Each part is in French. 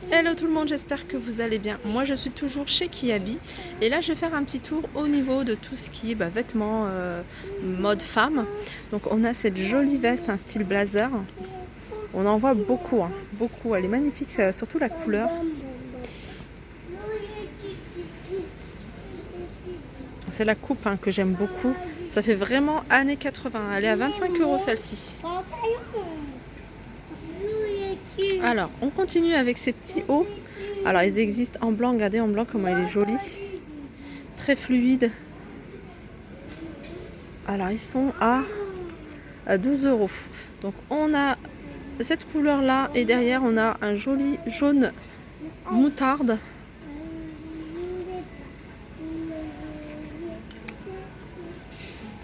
Hello tout le monde, j'espère que vous allez bien. Moi je suis toujours chez Kiabi et là je vais faire un petit tour au niveau de tout ce qui est vêtements mode femme. Donc on a cette jolie veste, un style blazer. On en voit beaucoup, hein, beaucoup. Elle est magnifique, surtout la couleur. C'est la coupe que j'aime beaucoup. Ça fait vraiment années 80. Elle est à 25 € celle-ci. Alors on continue avec ces petits hauts. Alors ils existent en blanc, regardez en blanc comment il est joli. Très fluide. Alors ils sont à 12 €. Donc on a cette couleur là et derrière on a un joli jaune moutarde.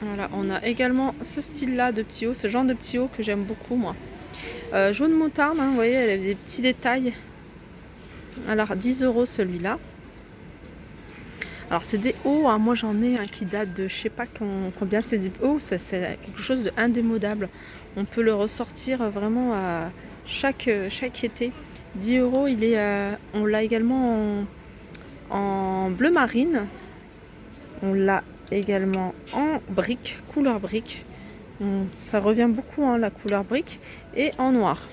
Voilà, on a également ce style là de petit haut, ce genre de petit haut que j'aime beaucoup moi. Jaune moutarde, vous voyez, elle a des petits détails. Alors 10 € celui-là. Alors c'est des hauts, moi j'en ai un qui date de je sais pas combien c'est des hauts, c'est quelque chose de indémodable. On peut le ressortir vraiment à chaque été. 10 €, on l'a également en bleu marine. On l'a également en brique, couleur brique. Ça revient beaucoup la couleur brique et en noir.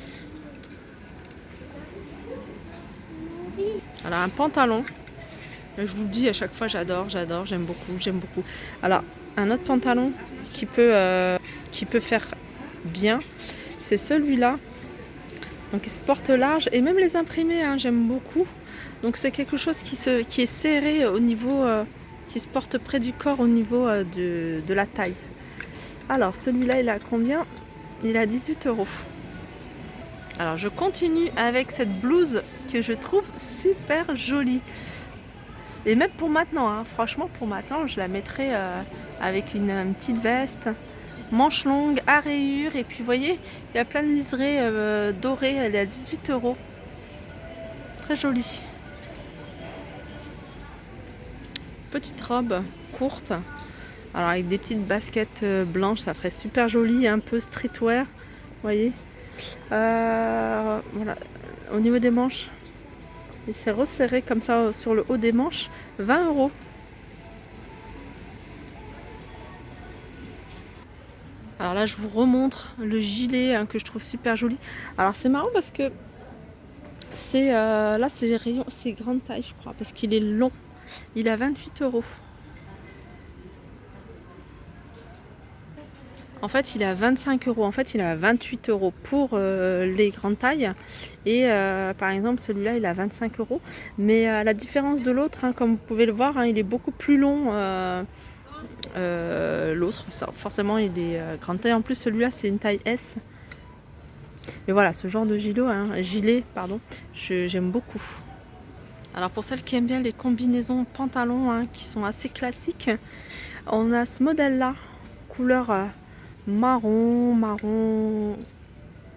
Alors un pantalon. Je vous le dis à chaque fois, j'adore, j'aime beaucoup. Alors, un autre pantalon qui peut faire bien, c'est celui-là. Donc, il se porte large et même les imprimés, j'aime beaucoup. Donc, c'est quelque chose qui est serré au niveau, qui se porte près du corps au niveau de la taille. Alors, celui-là, il a combien? Il a 18 €. Alors, je continue avec cette blouse que je trouve super jolie. Et même pour maintenant, franchement pour maintenant je la mettrais avec une petite veste, manche longue, à rayures. Et puis vous voyez, il y a plein de liserés dorés, elle est à 18 €. Très jolie. Petite robe courte, alors avec des petites baskets blanches, ça ferait super joli, un peu streetwear, vous voyez. Voilà, au niveau des manches, et c'est resserré comme ça sur le haut des manches, 20 €. Alors là je vous remontre le gilet que je trouve super joli. Alors c'est marrant parce que c'est là c'est les rayons, c'est grande taille je crois, parce qu'il est long. Il a 28 €. En fait il est à 25 €. En fait il est à 28 € pour les grandes tailles. Et par exemple celui-là il est à 25 €. Mais à la différence de l'autre, comme vous pouvez le voir, il est beaucoup plus long. L'autre, forcément il est grande taille. En plus celui-là c'est une taille S. Et voilà, ce genre de gilet, j'aime beaucoup. Alors pour celles qui aiment bien les combinaisons pantalons qui sont assez classiques, on a ce modèle là, couleur marron,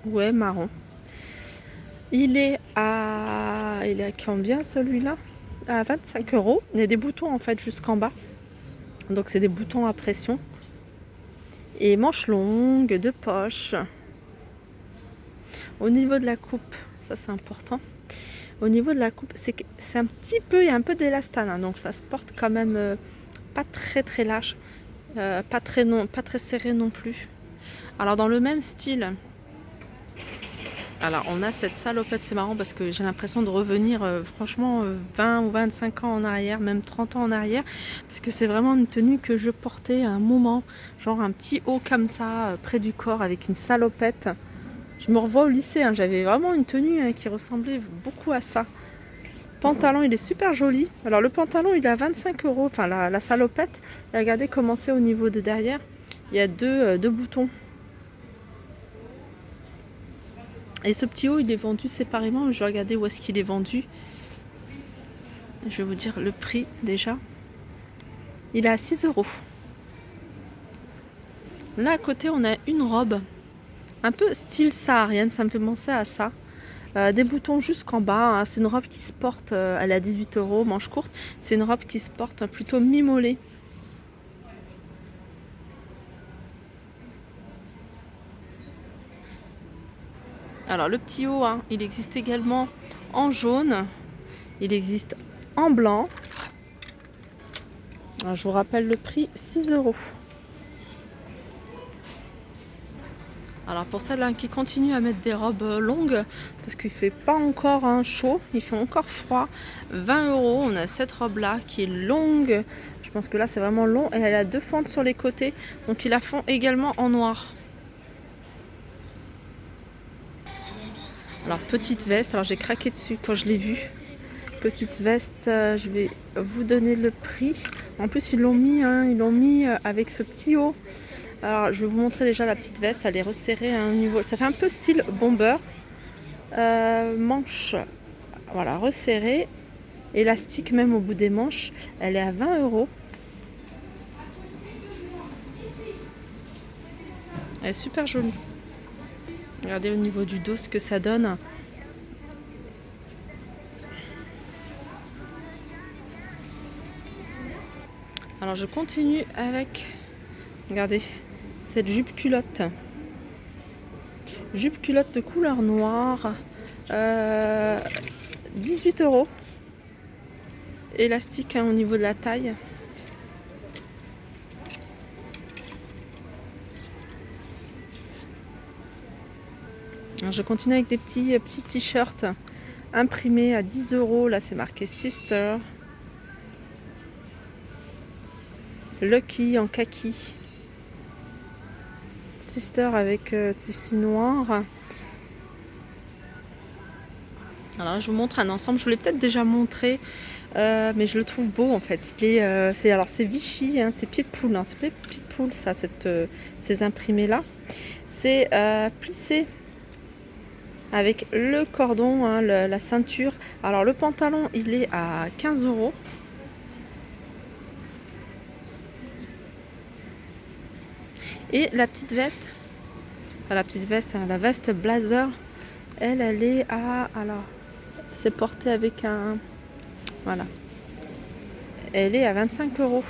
ouais marron. Il est à combien celui-là? À 25 €. Il y a des boutons en fait jusqu'en bas, donc c'est des boutons à pression. Et manches longues, de poche. Au niveau de la coupe, ça c'est important. Au niveau de la coupe, c'est un petit peu, il y a un peu d'élastane, donc ça se porte quand même pas très large, pas très serré non plus. Alors dans le même style, alors on a cette salopette, c'est marrant parce que j'ai l'impression de revenir franchement 20 ou 25 ans en arrière, même 30 ans en arrière, parce que c'est vraiment une tenue que je portais à un moment, genre un petit haut comme ça près du corps avec une salopette. Je me revois au lycée, j'avais vraiment une tenue qui ressemblait beaucoup à ça. Pantalon, il est super joli. Alors le pantalon, il est à 25 €, enfin la salopette. Et regardez comment c'est au niveau de derrière. Il y a deux boutons. Et ce petit haut, il est vendu séparément. Je vais regarder où est-ce qu'il est vendu. Je vais vous dire le prix déjà. Il est à 6 €. Là à côté, on a une robe. Un peu style saharienne, ça me fait penser à ça. Des boutons jusqu'en bas, c'est une robe qui se porte, elle est à 18 €, manche courte. C'est une robe qui se porte plutôt mi-mollet. Alors le petit haut, hein, il existe également en jaune. Il existe en blanc. Alors, je vous rappelle le prix, 6 €. Alors pour celles qui continuent à mettre des robes longues, parce qu'il ne fait pas encore chaud, il fait encore froid, 20 €. On a cette robe là qui est longue. Je pense que là c'est vraiment long et elle a 2 fentes sur les côtés. Donc ils la font également en noir. Alors petite veste, alors j'ai craqué dessus quand je l'ai vue. Petite veste, je vais vous donner le prix. En plus ils l'ont mis avec ce petit haut. Alors je vais vous montrer déjà la petite veste, elle est resserrée à un niveau. Ça fait un peu style bomber. Manche, voilà, resserrée. Élastique même au bout des manches. Elle est à 20 €. Elle est super jolie. Regardez au niveau du dos ce que ça donne. Alors je continue avec, regardez, cette jupe culotte. Jupe culotte de couleur noire. 18 €. Élastique au niveau de la taille. Alors, je continue avec des petits t-shirts imprimés à 10 €. Là c'est marqué Sister. Lucky en kaki. Sister avec tissu noir. Alors je vous montre un ensemble, je vous l'ai peut-être déjà montré, mais je le trouve beau en fait. C'est Vichy, hein, c'est pied de poule, hein, c'est pied de poule ça, ces imprimés là. C'est plissé avec le cordon, hein, la ceinture. Alors le pantalon il est à 15 €. Et la petite veste, hein, la veste blazer, elle est à, alors c'est porté avec un, voilà, elle est à 25 €.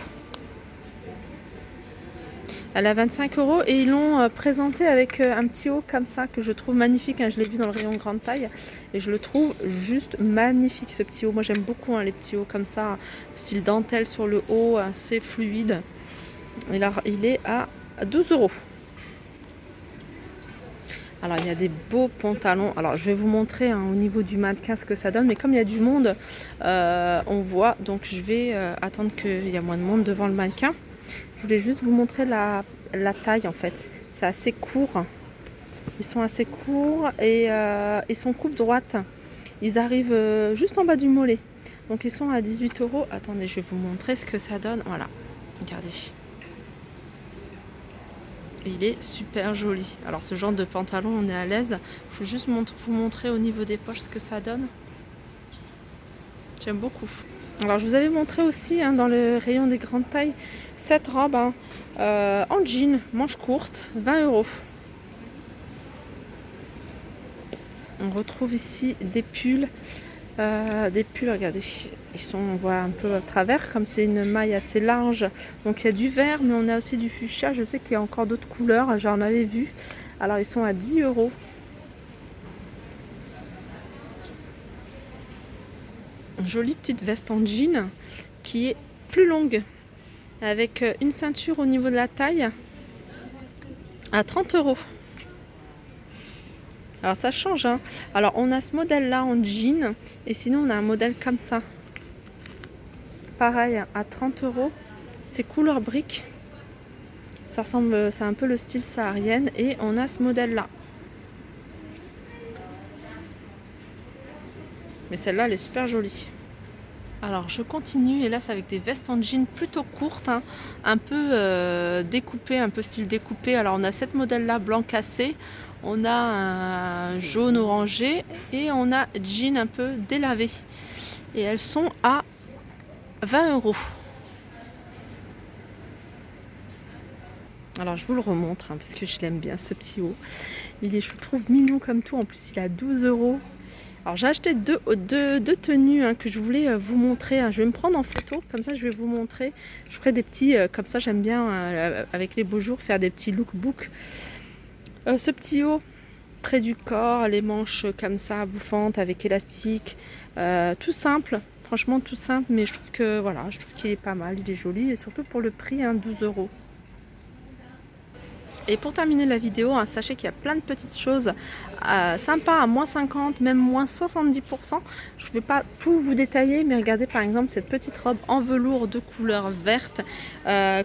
Elle est à 25 € et ils l'ont présenté avec un petit haut comme ça que je trouve magnifique, hein. Je l'ai vu dans le rayon grande taille et je le trouve juste magnifique ce petit haut. Moi j'aime beaucoup, hein, les petits hauts comme ça, style dentelle sur le haut, assez fluide. Et là il est à 12 €. Alors il y a des beaux pantalons. Alors je vais vous montrer, hein, au niveau du mannequin ce que ça donne. Mais comme il y a du monde, on voit. Donc je vais attendre qu'il y a moins de monde devant le mannequin. Je voulais juste vous montrer la taille en fait. C'est assez court. Ils sont assez courts et ils sont coupe droite. Ils arrivent juste en bas du mollet. Donc ils sont à 18 €. Attendez, je vais vous montrer ce que ça donne. Voilà, regardez. Il est super joli. Alors ce genre de pantalon, on est à l'aise. Je vais juste vous montrer au niveau des poches ce que ça donne. J'aime beaucoup. Alors je vous avais montré aussi, hein, dans le rayon des grandes tailles, cette robe, hein, en jean, manche courte, 20 €. On retrouve ici des pulls. Regardez, on voit un peu à travers, comme c'est une maille assez large. Donc il y a du vert, mais on a aussi du fuchsia. Je sais qu'il y a encore d'autres couleurs, j'en avais vu. Alors ils sont à 10 €. Une jolie petite veste en jean qui est plus longue, avec une ceinture au niveau de la taille, à 30 €. Alors ça change, hein. Alors on a ce modèle là en jean et sinon on a un modèle comme ça. Pareil à 30 €. C'est couleur brique. Ça ressemble, c'est un peu le style saharienne et on a ce modèle là. Mais celle-là elle est super jolie. Alors je continue et là c'est avec des vestes en jean plutôt courtes, hein, un peu découpées, un peu style découpé. Alors on a cette modèle là blanc cassé, on a un jaune orangé et on a jean un peu délavé. Et elles sont à 20 €. Alors je vous le remontre, hein, parce que je l'aime bien ce petit haut. Il est, je le trouve mignon comme tout, en plus il est à 12 €. Alors j'ai acheté deux tenues, hein, que je voulais vous montrer, hein. Je vais me prendre en photo, comme ça je vais vous montrer. Je ferai des petits, comme ça j'aime bien avec les beaux jours faire des petits lookbooks. Ce petit haut, près du corps, les manches comme ça, bouffantes, avec élastique. Tout simple, franchement tout simple, mais je trouve que voilà, je trouve qu'il est pas mal, il est joli, et surtout pour le prix, hein, 12 €. Et pour terminer la vidéo, hein, sachez qu'il y a plein de petites choses sympas à moins 50, même moins 70%. Je ne vais pas tout vous détailler, mais regardez par exemple cette petite robe en velours de couleur verte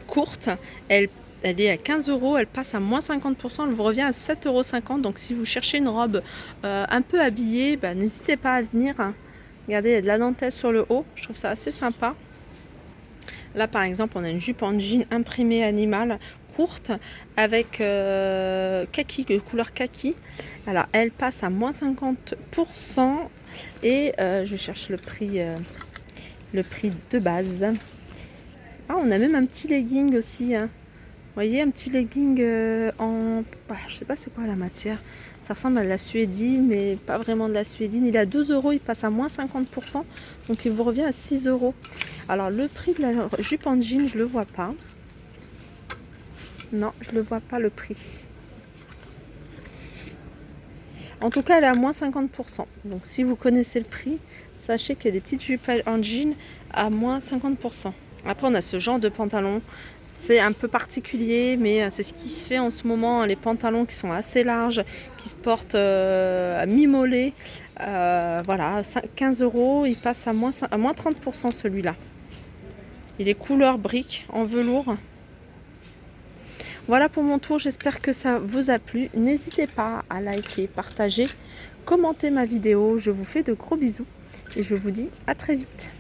courte. Elle est à 15 €, elle passe à moins 50%, elle vous revient à 7,50 €. Donc si vous cherchez une robe un peu habillée, bah, n'hésitez pas à venir. Hein. Regardez, il y a de la dentelle sur le haut, je trouve ça assez sympa. Là par exemple, on a une jupe en jean imprimée animal courte avec kaki, couleur kaki. Alors elle passe à moins 50% et je cherche le prix de base. Ah, on a même un petit legging aussi. Hein. Vous voyez, un petit legging en... je sais pas c'est quoi la matière. Ça ressemble à de la suédine, mais pas vraiment de la suédine. Il est à 2 €, il passe à moins 50%. Donc il vous revient à 6 €. Alors le prix de la jupe en jean, je le vois pas. Non, je le vois pas le prix. En tout cas, elle est à moins 50%. Donc si vous connaissez le prix, sachez qu'il y a des petites jupes en jean à moins 50%. Après, on a ce genre de pantalon. C'est un peu particulier, mais c'est ce qui se fait en ce moment. Les pantalons qui sont assez larges, qui se portent à mi-mollet. Voilà, 15 €. Il passe à moins 30% celui-là. Il est couleur brique en velours. Voilà pour mon tour, j'espère que ça vous a plu. N'hésitez pas à liker, partager, commenter ma vidéo. Je vous fais de gros bisous et je vous dis à très vite.